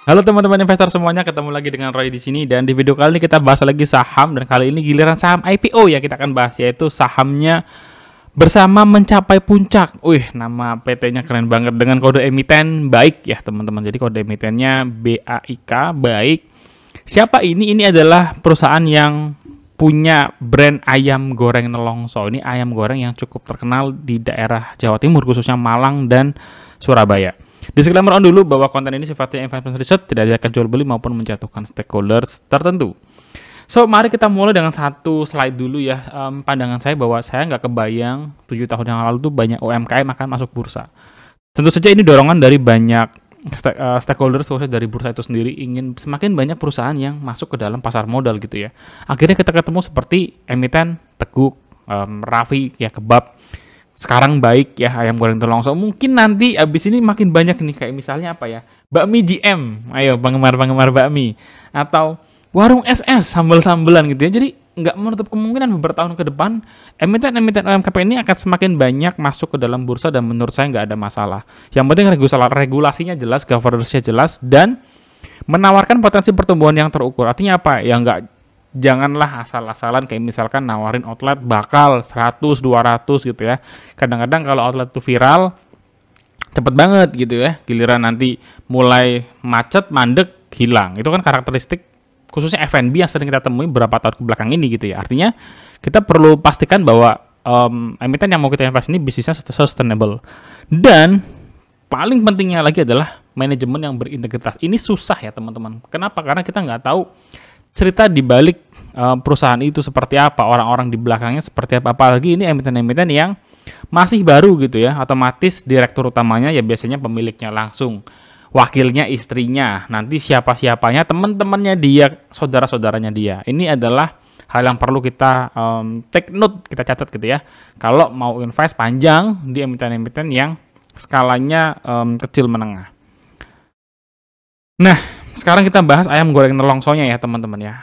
Halo teman-teman investor semuanya, ketemu lagi dengan Roy di sini dan di video kali ini kita bahas lagi saham dan kali ini giliran saham IPO ya kita akan bahas, yaitu sahamnya Bersama Mencapai Puncak. Wih, nama PT-nya keren banget dengan kode emiten baik ya teman-teman. Jadi kode emitennya BAIK, baik. Siapa ini? Ini adalah perusahaan yang punya brand ayam goreng Nelongso. Ini ayam goreng yang cukup terkenal di daerah Jawa Timur, khususnya Malang dan Surabaya. Disclaimer on dulu bahwa konten ini sifatnya investment research, tidak diajarkan jual beli maupun menjatuhkan stakeholders tertentu. So, mari kita mulai dengan satu slide dulu ya. Pandangan saya bahwa saya nggak kebayang 7 tahun yang lalu tuh banyak UMKM akan masuk bursa. Tentu saja ini dorongan dari banyak stakeholders, khususnya dari bursa itu sendiri, ingin semakin banyak perusahaan yang masuk ke dalam pasar modal gitu ya. Akhirnya kita ketemu seperti emiten Teguk, Raffi, ya Kebab. Sekarang baik ya ayam goreng Nelongso. Mungkin nanti abis ini makin banyak nih, kayak misalnya apa ya, bakmi GM, ayo penggemar bakmi, atau warung SS sambal-sambelan gitu ya. Jadi nggak menutup kemungkinan beberapa tahun ke depan emiten-emiten UMKM ini akan semakin banyak masuk ke dalam bursa, dan menurut saya nggak ada masalah. Yang penting regulasinya jelas, governance-nya jelas, dan menawarkan potensi pertumbuhan yang terukur. Artinya apa? Ya janganlah asal-asalan kayak misalkan nawarin outlet bakal 100, 200 gitu ya. Kadang-kadang kalau outlet itu viral, cepet banget gitu ya. Giliran nanti mulai macet, mandek, hilang. Itu kan karakteristik khususnya F&B yang sering kita temui beberapa tahun ke belakang ini gitu ya. Artinya kita perlu pastikan bahwa emiten yang mau kita invest ini bisnisnya sustainable. Dan paling pentingnya lagi adalah manajemen yang berintegritas. Ini susah ya teman-teman. Kenapa? Karena kita nggak tahu cerita di balik perusahaan itu seperti apa, orang-orang di belakangnya seperti apa. Apalagi ini emiten-emiten yang masih baru gitu ya. Otomatis direktur utamanya ya biasanya pemiliknya langsung, wakilnya istrinya, nanti siapa-siapanya teman-temannya dia, saudara-saudaranya dia. Ini adalah hal yang perlu kita take note, kita catat gitu ya. Kalau mau invest panjang di emiten-emiten yang skalanya kecil menengah. Nah, sekarang kita bahas ayam goreng Nelongsonya ya teman-teman ya.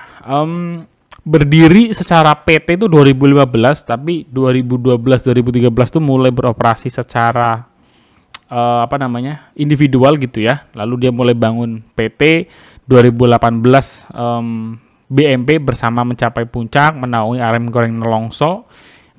Berdiri secara PT itu 2015, tapi 2012-2013 tuh mulai beroperasi secara individual gitu ya. Lalu dia mulai bangun PT 2018, BMP Bersama Mencapai Puncak menaungi ayam goreng Nelongso.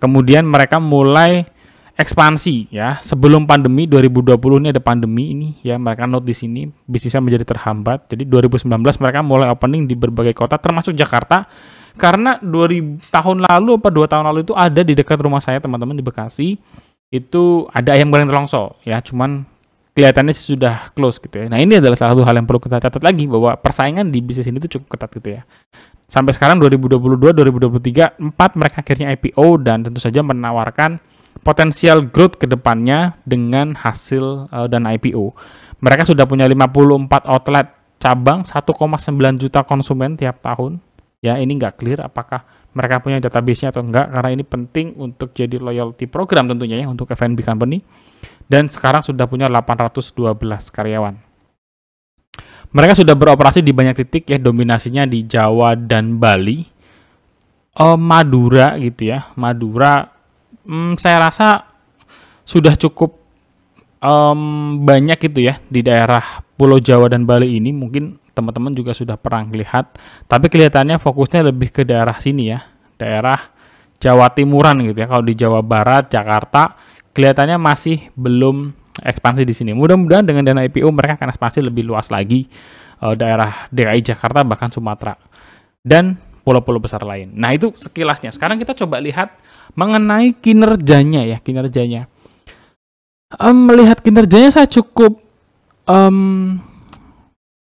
Kemudian mereka mulai ekspansi ya. Sebelum pandemi 2020 ini ada pandemi ini ya, mereka note di sini bisnisnya menjadi terhambat. Jadi 2019 mereka mulai opening di berbagai kota termasuk Jakarta. Karena 2 tahun lalu itu ada di dekat rumah saya teman-teman di Bekasi. Itu ada ayam goreng Nelongso ya, cuman kelihatannya sudah close gitu ya. Nah, ini adalah salah satu hal yang perlu kita catat lagi, bahwa persaingan di bisnis ini tuh cukup ketat gitu ya. Sampai sekarang 2022, 2023, 4 mereka akhirnya IPO dan tentu saja menawarkan potensial growth ke depannya dengan hasil dan IPO. Mereka sudah punya 54 outlet cabang, 1,9 juta konsumen tiap tahun. Ya, ini nggak clear apakah mereka punya database-nya atau enggak, karena ini penting untuk jadi loyalty program tentunya ya untuk F&B company. Dan sekarang sudah punya 812 karyawan. Mereka sudah beroperasi di banyak titik ya, dominasinya di Jawa dan Bali. Madura gitu ya. Madura saya rasa sudah cukup banyak gitu ya di daerah Pulau Jawa dan Bali ini. Mungkin teman-teman juga sudah pernah lihat, tapi kelihatannya fokusnya lebih ke daerah sini ya, daerah Jawa Timuran gitu ya. Kalau di Jawa Barat, Jakarta, kelihatannya masih belum ekspansi di sini. Mudah-mudahan dengan dana IPO mereka akan ekspansi lebih luas lagi, daerah DKI Jakarta bahkan Sumatera dan pulau-pulau besar lain. Nah, itu sekilasnya. Sekarang kita coba lihat mengenai kinerjanya ya, kinerjanya. Melihat kinerjanya saya cukup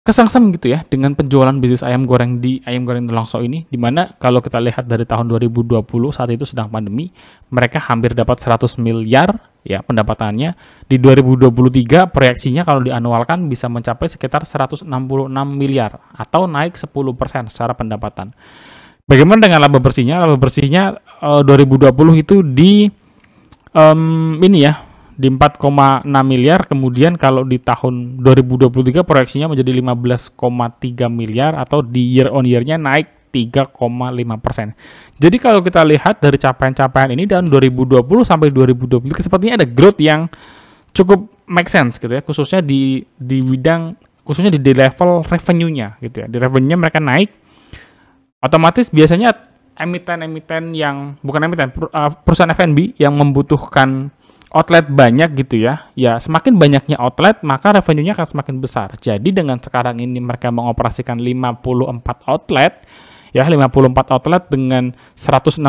kesengsem gitu ya dengan penjualan bisnis ayam goreng Nelongso ini, dimana kalau kita lihat dari tahun 2020 saat itu sedang pandemi, mereka hampir dapat 100 miliar ya pendapatannya. Di 2023 proyeksinya kalau dianualkan bisa mencapai sekitar 166 miliar atau naik 10% secara pendapatan. Bagaimana dengan laba bersihnya? Laba bersihnya 2020 itu di ini ya, di 4,6 miliar, kemudian kalau di tahun 2023 proyeksinya menjadi 15,3 miliar atau di year on year-nya naik 3,5%. Jadi kalau kita lihat dari capaian-capaian ini dan 2020 sampai 2023 sepertinya ada growth yang cukup make sense gitu ya, khususnya di bidang khususnya di level revenue-nya gitu ya. Di revenue-nya mereka naik, otomatis biasanya emiten-emiten yang bukan emiten, perusahaan F&B yang membutuhkan outlet banyak gitu ya. Ya, semakin banyaknya outlet, maka revenue-nya akan semakin besar. Jadi dengan sekarang ini mereka mengoperasikan 54 outlet, ya 54 outlet dengan 166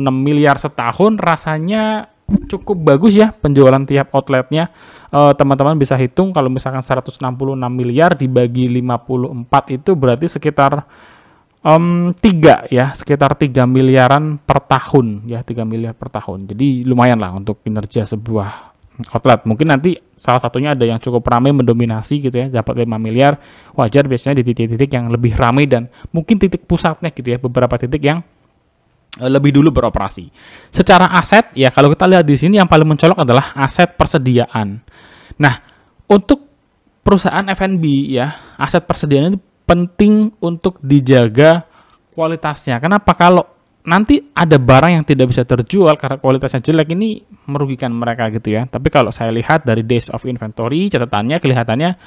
miliar setahun, rasanya cukup bagus ya penjualan tiap outletnya. Teman-teman bisa hitung kalau misalkan 166 miliar dibagi 54 itu berarti sekitar 3 ya, sekitar 3 miliaran per tahun ya, 3 miliar per tahun. Jadi lumayan lah untuk kinerja sebuah outlet. Mungkin nanti salah satunya ada yang cukup ramai mendominasi gitu ya, dapat 5 miliar. Wajar biasanya di titik-titik yang lebih ramai dan mungkin titik pusatnya gitu ya, beberapa titik yang lebih dulu beroperasi. Secara aset ya, kalau kita lihat di sini yang paling mencolok adalah aset persediaan. Nah, untuk perusahaan F&B ya, aset persediaan itu penting untuk dijaga kualitasnya. Kenapa? Kalau nanti ada barang yang tidak bisa terjual karena kualitasnya jelek, ini merugikan mereka gitu ya. Tapi kalau saya lihat dari days of inventory, catatannya kelihatannya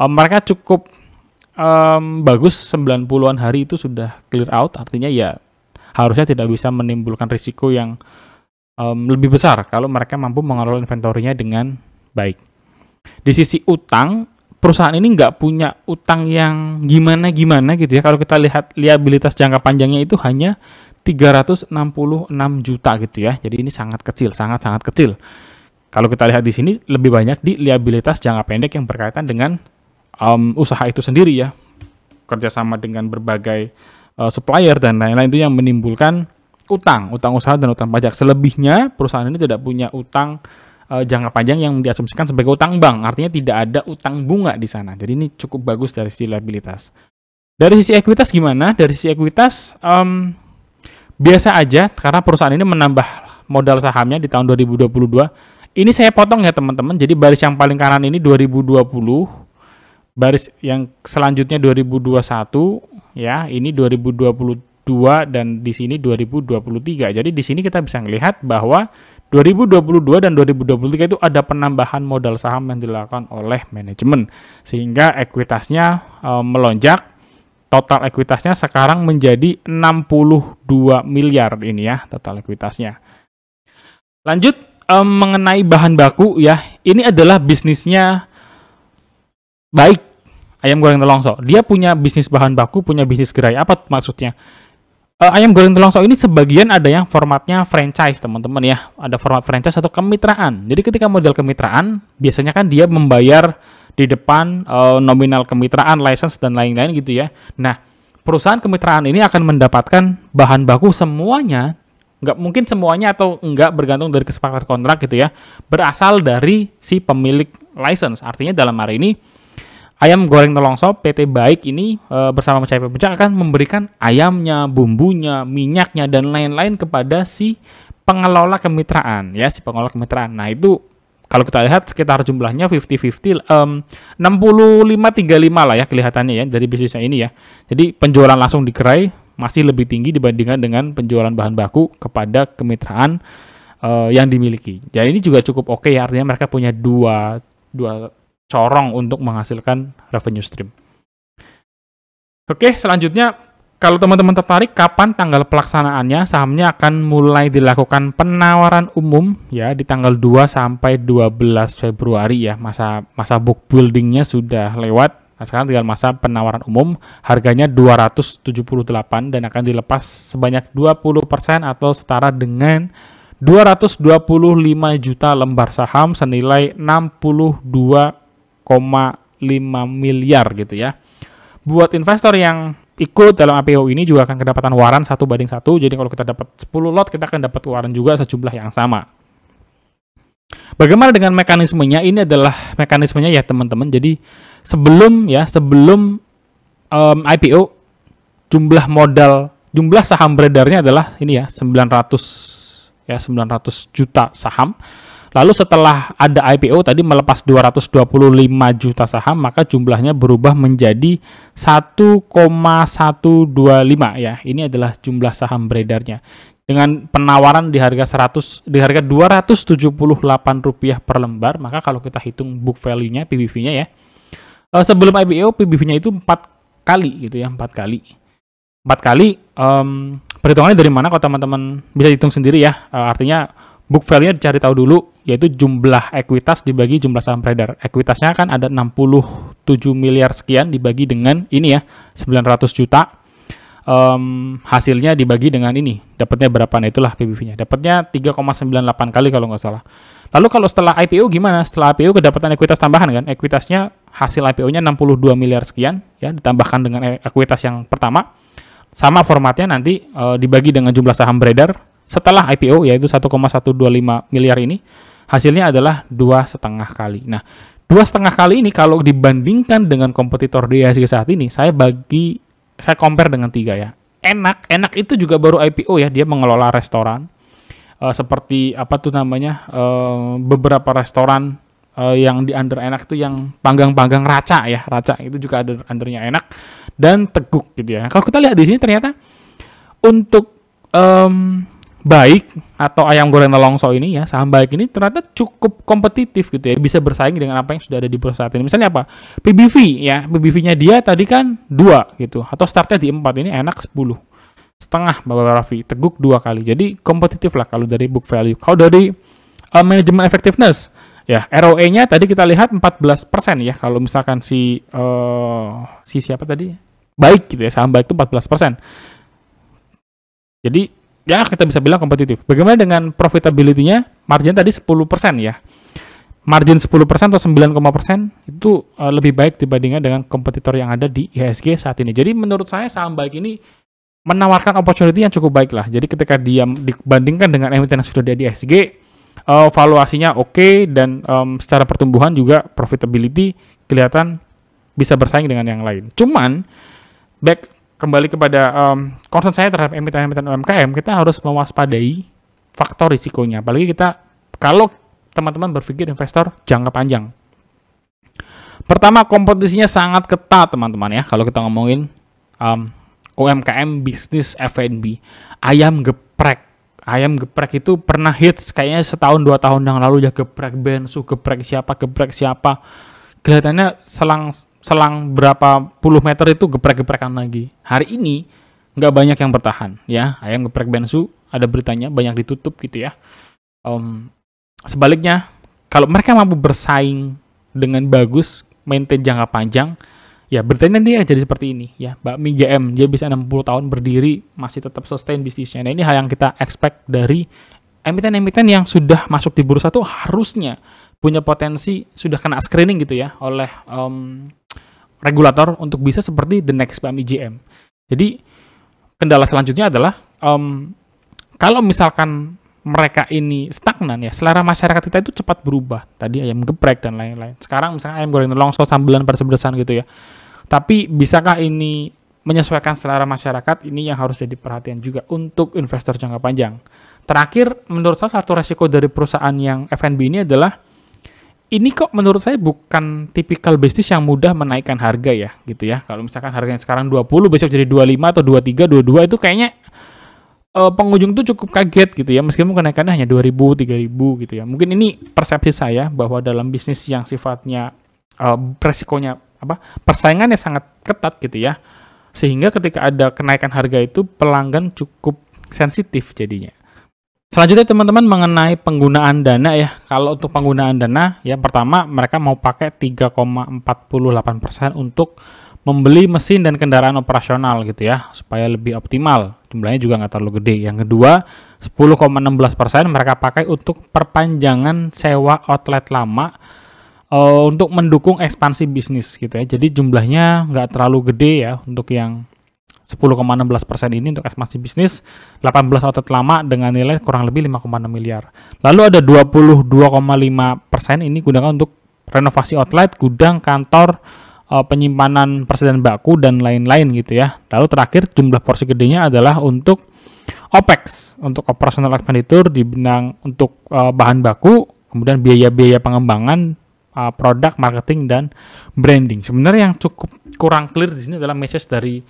mereka cukup bagus, 90-an hari itu sudah clear out, artinya ya harusnya tidak bisa menimbulkan risiko yang lebih besar kalau mereka mampu mengelola inventorinya dengan baik. Di sisi utang, perusahaan ini nggak punya utang yang gimana-gimana gitu ya. Kalau kita lihat liabilitas jangka panjangnya itu hanya 366 juta gitu ya. Jadi ini sangat kecil, sangat-sangat kecil. Kalau kita lihat di sini lebih banyak di liabilitas jangka pendek yang berkaitan dengan usaha itu sendiri ya. Kerjasama dengan berbagai supplier dan lain-lain itu yang menimbulkan utang usaha dan utang pajak. Selebihnya perusahaan ini tidak punya utang jangka panjang yang diasumsikan sebagai utang bank, artinya tidak ada utang bunga di sana. Jadi ini cukup bagus dari sisi liabilitas. Dari sisi ekuitas gimana? Dari sisi ekuitas biasa aja karena perusahaan ini menambah modal sahamnya di tahun 2022. Ini saya potong ya teman-teman. Jadi baris yang paling kanan ini 2020, baris yang selanjutnya 2021 ya, ini 2022 dan di sini 2023. Jadi di sini kita bisa melihat bahwa 2022 dan 2023 itu ada penambahan modal saham yang dilakukan oleh manajemen sehingga ekuitasnya melonjak. Total ekuitasnya sekarang menjadi 62 miliar ini ya, total ekuitasnya. Lanjut mengenai bahan baku ya, ini adalah bisnisnya baik. Ayam goreng Telongso, dia punya bisnis bahan baku, punya bisnis gerai. Apa maksudnya? Ayam goreng Telongso ini sebagian ada yang formatnya franchise teman-teman ya, ada format franchise atau kemitraan. Jadi ketika model kemitraan, biasanya kan dia membayar di depan nominal kemitraan, license dan lain-lain gitu ya. Nah, perusahaan kemitraan ini akan mendapatkan bahan baku semuanya, nggak mungkin semuanya atau nggak bergantung dari kesepakatan kontrak gitu ya, berasal dari si pemilik license. Artinya dalam hari ini Ayam Goreng Telongso PT Baik ini bersama Mencapai Puncak akan memberikan ayamnya, bumbunya, minyaknya dan lain-lain kepada si pengelola kemitraan ya, si pengelola kemitraan. Nah, itu kalau kita lihat sekitar jumlahnya 50-50, 65-35 lah ya kelihatannya ya dari bisnisnya ini ya. Jadi penjualan langsung di gerai masih lebih tinggi dibandingkan dengan penjualan bahan baku kepada kemitraan yang dimiliki. Jadi ini juga cukup oke ya, artinya mereka punya dua corong untuk menghasilkan revenue stream. Oke, selanjutnya kalau teman-teman tertarik kapan tanggal pelaksanaannya, sahamnya akan mulai dilakukan penawaran umum ya di tanggal 2 sampai 12 Februari ya. Masa book buildingnya sudah lewat. Nah, sekarang tinggal masa penawaran umum, harganya 278 dan akan dilepas sebanyak 20% atau setara dengan 225 juta lembar saham senilai 62,5 miliar gitu ya. Buat investor yang ikut dalam IPO ini juga akan kedapatan waran 1:1. Jadi kalau kita dapat 10 lot, kita akan dapat waran juga sejumlah yang sama. Bagaimana dengan mekanismenya? Ini adalah mekanismenya ya teman-teman. Jadi sebelum IPO, jumlah saham beredarnya adalah ini ya 900 juta saham. Lalu setelah ada IPO tadi melepas 225 juta saham, maka jumlahnya berubah menjadi 1,125 ya. Ini adalah jumlah saham beredarnya. Dengan penawaran di harga 278 rupiah per lembar, maka kalau kita hitung book value-nya, PBV-nya ya, Sebelum IPO PBV-nya itu 4 kali gitu ya, 4 kali. 4 kali, perhitungannya dari mana kalau teman-teman bisa hitung sendiri ya. Artinya book value-nya dicari tahu dulu, yaitu jumlah ekuitas dibagi jumlah saham beredar. Ekuitasnya kan ada 67 miliar sekian dibagi dengan ini ya, 900 juta. Hasilnya dibagi dengan ini, dapatnya berapa? Nah itulah PBV-nya. Dapatnya 3,98 kali kalau nggak salah. Lalu kalau setelah IPO gimana? Setelah IPO kedapatan ekuitas tambahan kan? Ekuitasnya hasil IPO-nya 62 miliar sekian ya, ditambahkan dengan ekuitas yang pertama. Sama formatnya nanti dibagi dengan jumlah saham beredar setelah IPO, yaitu 1,125 miliar ini. Hasilnya adalah 2,5 kali. Nah, 2,5 kali ini kalau dibandingkan dengan kompetitor di IHSG saat ini, saya compare dengan 3 ya. Enak itu juga baru IPO ya, dia mengelola restoran. Seperti apa tuh namanya, beberapa restoran yang di under Enak itu yang panggang-panggang Raca itu juga ada undernya Enak dan Teguk gitu ya. Kalau kita lihat di sini ternyata untuk Baik atau ayam goreng Nelongso ini ya, saham Baik ini ternyata cukup kompetitif gitu ya, bisa bersaing dengan apa yang sudah ada di bursa saat ini. Misalnya apa? PBV ya, PBV-nya dia tadi kan 2 gitu, atau startnya di 4, ini Enak 10,5 Bapak Raffi, Teguk 2 kali. Jadi kompetitif lah kalau dari book value. Kalau dari manajemen effectiveness ya, ROE-nya tadi kita lihat 14% ya. Kalau misalkan si siapa tadi? Baik gitu ya, saham Baik itu 14%. Jadi ya kita bisa bilang kompetitif. Bagaimana dengan profitability-nya? Margin tadi 10% ya. Margin 10% atau 9,% itu lebih baik dibandingkan dengan kompetitor yang ada di IHSG saat ini. Jadi menurut saya saham Baik ini menawarkan opportunity yang cukup baik lah. Jadi ketika dia dibandingkan dengan emiten yang sudah ada di IHSG, valuasinya oke, dan secara pertumbuhan juga profitability kelihatan bisa bersaing dengan yang lain. Cuman kembali kepada concern saya terhadap emiten-emiten UMKM, kita harus mewaspadai faktor risikonya. Apalagi kalau teman-teman berpikir investor jangka panjang. Pertama, kompetisinya sangat ketat teman-teman ya. Kalau kita ngomongin UMKM bisnis F&B, ayam geprek itu pernah hits kayaknya setahun 2 tahun yang lalu ya, geprek Bensu, geprek siapa. Kelihatannya selang berapa puluh meter itu geprek-geprekan lagi. Hari ini nggak banyak yang bertahan ya. Ayam geprek Bensu ada beritanya banyak ditutup gitu ya. Sebaliknya, kalau mereka mampu bersaing dengan bagus, maintain jangka panjang, ya beritanya dia jadi seperti ini ya. Bakmi GM dia bisa 60 tahun berdiri masih tetap sustain bisnisnya. Nah, ini hal yang kita expect dari emiten-emiten yang sudah masuk di bursa tuh harusnya punya potensi, sudah kena screening gitu ya oleh regulator untuk bisa seperti the next Bakmi GM. Jadi kendala selanjutnya adalah kalau misalkan mereka ini stagnan ya, selera masyarakat kita itu cepat berubah. Tadi ayam geprek dan lain-lain. Sekarang misalnya ayam goreng Nelongso sambelan pedes-pedesan gitu ya. Tapi bisakah ini menyesuaikan selera masyarakat? Ini yang harus jadi perhatian juga untuk investor jangka panjang. Terakhir, menurut saya satu resiko dari perusahaan yang F&B ini adalah ini kok menurut saya bukan tipikal bisnis yang mudah menaikkan harga ya gitu ya. Kalau misalkan harganya sekarang 20 besok jadi 25 atau 23, 22 itu kayaknya pengunjung tuh cukup kaget gitu ya, meskipun kenaikannya hanya 2.000, 3.000 gitu ya. Mungkin ini persepsi saya bahwa dalam bisnis yang sifatnya resikonya persaingannya sangat ketat gitu ya. Sehingga ketika ada kenaikan harga itu pelanggan cukup sensitif jadinya. Selanjutnya teman-teman mengenai penggunaan dana ya. Kalau untuk penggunaan dana ya, pertama mereka mau pakai 3,48% untuk membeli mesin dan kendaraan operasional gitu ya, supaya lebih optimal. Jumlahnya juga nggak terlalu gede. Yang kedua, 10,16% mereka pakai untuk perpanjangan sewa outlet lama untuk mendukung ekspansi bisnis gitu ya. Jadi jumlahnya nggak terlalu gede ya untuk yang 10,16% ini untuk ekspansi bisnis, 18 outlet lama dengan nilai kurang lebih 5,6 miliar. Lalu ada 22,5% ini gunakan untuk renovasi outlet, gudang, kantor, penyimpanan persediaan baku, dan lain-lain gitu ya. Lalu terakhir jumlah porsi gedenya adalah untuk OPEX, untuk operational expenditure di benang untuk bahan baku, kemudian biaya-biaya pengembangan produk, marketing, dan branding. Sebenarnya yang cukup kurang clear di sini adalah message dari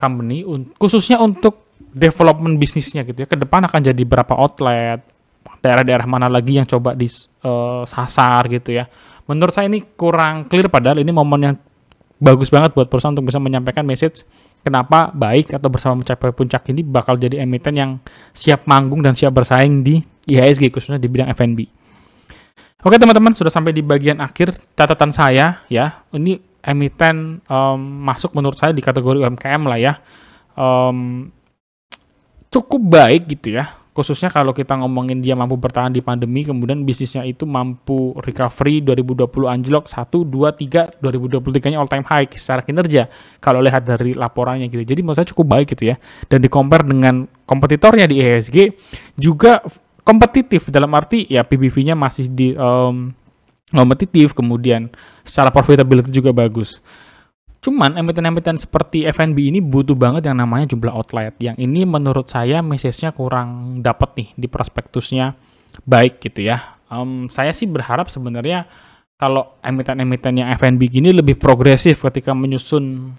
company khususnya untuk development bisnisnya gitu ya. Ke depan akan jadi berapa outlet, daerah-daerah mana lagi yang coba disasar gitu ya. Menurut saya ini kurang clear, padahal ini momen yang bagus banget buat perusahaan untuk bisa menyampaikan message kenapa baik atau bersama mencapai puncak ini bakal jadi emiten yang siap manggung dan siap bersaing di IHSG khususnya di bidang F&B. Oke teman-teman, sudah sampai di bagian akhir catatan saya ya. Ini emiten masuk menurut saya di kategori UMKM lah ya. Cukup baik gitu ya. Khususnya kalau kita ngomongin dia mampu bertahan di pandemi, kemudian bisnisnya itu mampu recovery 2020 anjlok 1, 2, 3, 2023-nya all time high secara kinerja kalau lihat dari laporannya gitu. Jadi menurut saya cukup baik gitu ya. Dan di-compare dengan kompetitornya di IHSG juga kompetitif dalam arti ya PBV-nya masih di kompetitif, kemudian secara profitability juga bagus. Cuman emiten-emiten seperti F&B ini butuh banget yang namanya jumlah outlet. Yang ini menurut saya message-nya kurang dapat nih di prospektusnya baik gitu ya. Saya sih berharap sebenarnya kalau emiten-emiten yang F&B gini lebih progresif ketika menyusun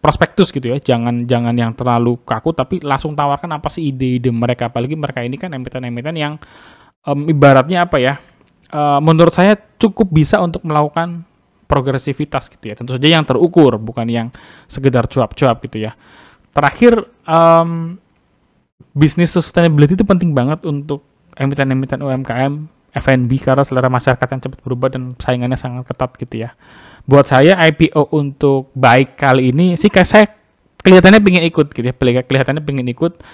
prospektus gitu ya. Jangan yang terlalu kaku, tapi langsung tawarkan apa sih ide-ide mereka. Apalagi mereka ini kan emiten-emiten yang ibaratnya apa ya, menurut saya cukup bisa untuk melakukan progresivitas gitu ya. Tentu saja yang terukur, bukan yang sekedar cuap-cuap gitu ya. Terakhir, bisnis sustainability itu penting banget untuk emiten-emiten UMKM, F&B, karena selera masyarakat yang cepat berubah dan saingannya sangat ketat gitu ya. Buat saya IPO untuk baik kali ini sih kayak saya kelihatannya pengen ikut gitu ya. Kelihatannya pengen ikut.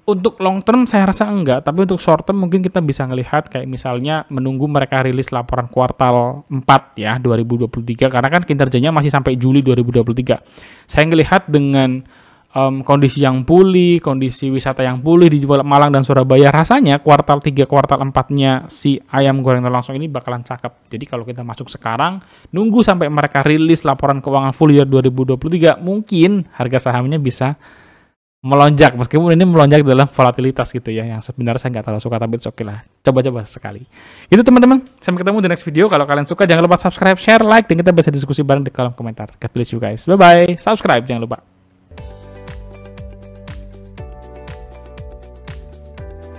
Untuk long term saya rasa enggak, tapi untuk short term mungkin kita bisa ngelihat kayak misalnya menunggu mereka rilis laporan kuartal 4 ya 2023, karena kan kinerjanya masih sampai Juli 2023. Saya ngelihat dengan kondisi yang pulih, kondisi wisata yang pulih di Malang dan Surabaya, rasanya kuartal 3, kuartal 4-nya si ayam goreng langsung ini bakalan cakep. Jadi kalau kita masuk sekarang, nunggu sampai mereka rilis laporan keuangan full year 2023, mungkin harga sahamnya bisa melonjak, meskipun ini melonjak dalam volatilitas gitu ya, yang sebenarnya saya nggak terlalu suka, tapi oke lah, coba-coba sekali. Itu teman-teman, sampai ketemu di next video. Kalau kalian suka jangan lupa subscribe, share, like, dan kita bisa diskusi bareng di kolom komentar. God bless you guys, bye-bye, subscribe jangan lupa.